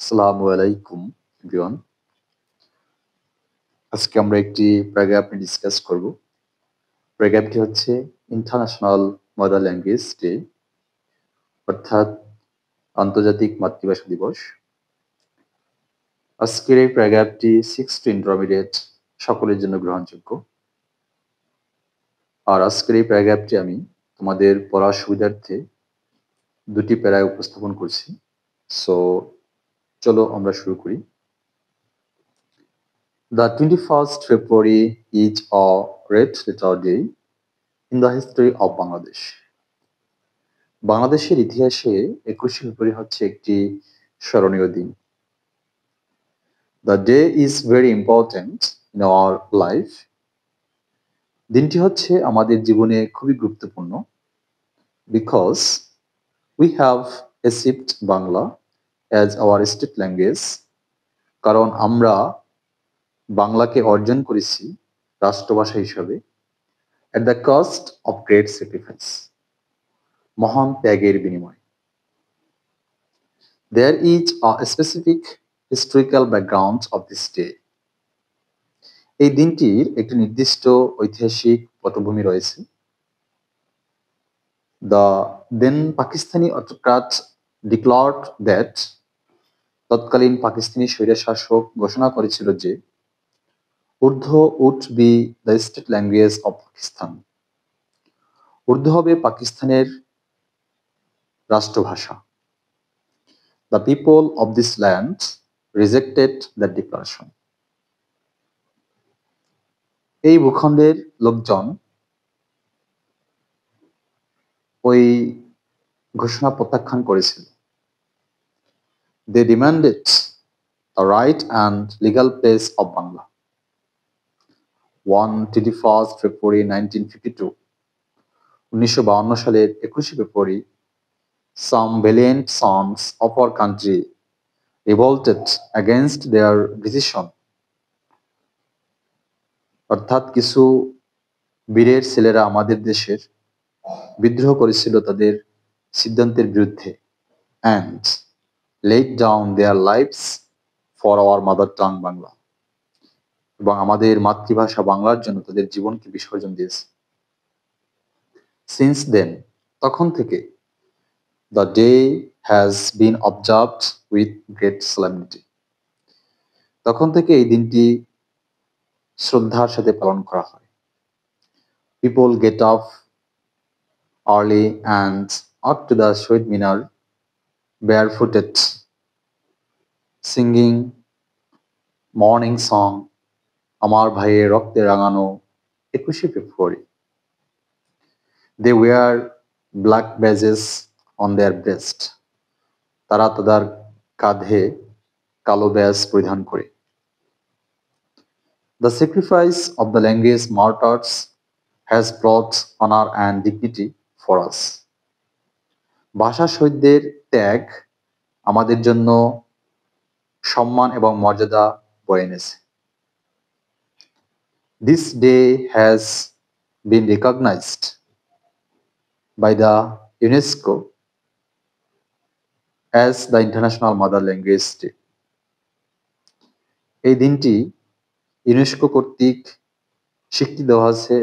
আসসালামু আলাইকুম এভরিওয়ান। আজকে আমরা একটি প্যারাগ্রাফ নিয়ে ডিসকাস করব। প্যারাগ্রাফটি হচ্ছে ইন্টারন্যাশনাল মাদার ল্যাঙ্গুয়েজ ডে, অর্থাৎ আন্তর্জাতিক মাতৃভাষা দিবস। আজকের এই প্যারাগ্রাফটি 6 টু ইন্টারমিডিয়েট সকলের জন্য গ্রহণযোগ্য। আর আজকের এই প্যারাগ্রাফটি আমি তোমাদের পড়ার সুবিধার্থে দুটি প্যারায় উপস্থাপন করছি। সো চলো আমরা শুরু করি। The 21st February is a red letter day in the history of Bangladesh. বাংলাদেশের ইতিহাসে 21শে ফেব্রুয়ারি হচ্ছে একটি স্মরণীয় দিন। The day is very important in our life. দিনটি হচ্ছে আমাদের জীবনে খুবই গুরুত্বপূর্ণ because we have achieved Bangla as our state language. কারণ আমরা বাংলাকে অর্জন করেছি রাষ্ট্রভাষা হিসাবে at the cost of great sacrifice. মহান ত্যাগের বিনিময়ে। There is a specific historical background of this day. এই দিনটির একটি নির্দিষ্ট ঐতিহাসিক পটভূমি রয়েছে। The then Pakistani autocrat declared that তৎকালীন পাকিস্তানি স্বৈরশাসক ঘোষণা করেছিল যে Urdu would be the state language of Pakistan. Urdu হবে পাকিস্তানের রাষ্ট্রভাষা। The people of this land rejected that declaration. এই ভূখণ্ডের লোকজন ওই ঘোষণা প্রত্যাখ্যান করেছিল। They demanded the right and legal place of Bangla. 21st February 1952. 1952 সালের 21শে ফেব্রুয়ারি some valiant sons of our country revolted against their decision. অর্থাৎ কিছু বীরের ছেলেরা আমাদের দেশের বিদ্রোহ করেছিল তাদের সিদ্ধান্তের বিরুদ্ধে and laid down their lives for our mother tongue Bangla, এবং আমাদের মাতৃভাষা বাংলার জন্য তাদের জীবনকে বিসর্জন দিয়েছে। Since then, তখন থেকে the day has been observed with great solemnity. তখন থেকে এই দিনটি শ্রদ্ধার সাথে পালন করা হয়। People get up early and out to the Shahid Minar barefooted, singing morning song আমার ভাইয়ের রক্তে রাঙানো 21শে ফেব্রুয়ারি। They wear black badges on their breast. তারা তাদের কাঁধে কালো ব্যাজ পরিধান করে। The sacrifice of the language martyrs has brought honor and dignity for us. ভাষা শহীদদের ত্যাগ আমাদের জন্য সম্মান এবং মর্যাদা বয়ে এনেছে। This day has been recognized by the UNESCO as the International Mother Language Day. এই দিনটি ইউনেস্কো কর্তৃক স্বীকৃতি দেওয়া হয়েছে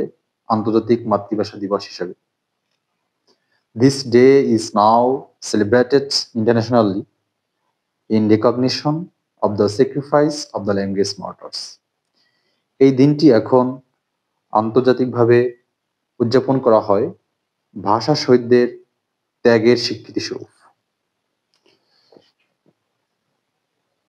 আন্তর্জাতিক মাতৃভাষা দিবস হিসেবে। This day is now celebrated internationally in recognition of the sacrifice of the language martyrs. এই দিনটি এখন আন্তর্জাতিকভাবে উদযাপন করা হয় ভাষা শহীদদের ত্যাগের স্বীকৃতি স্বরূপ।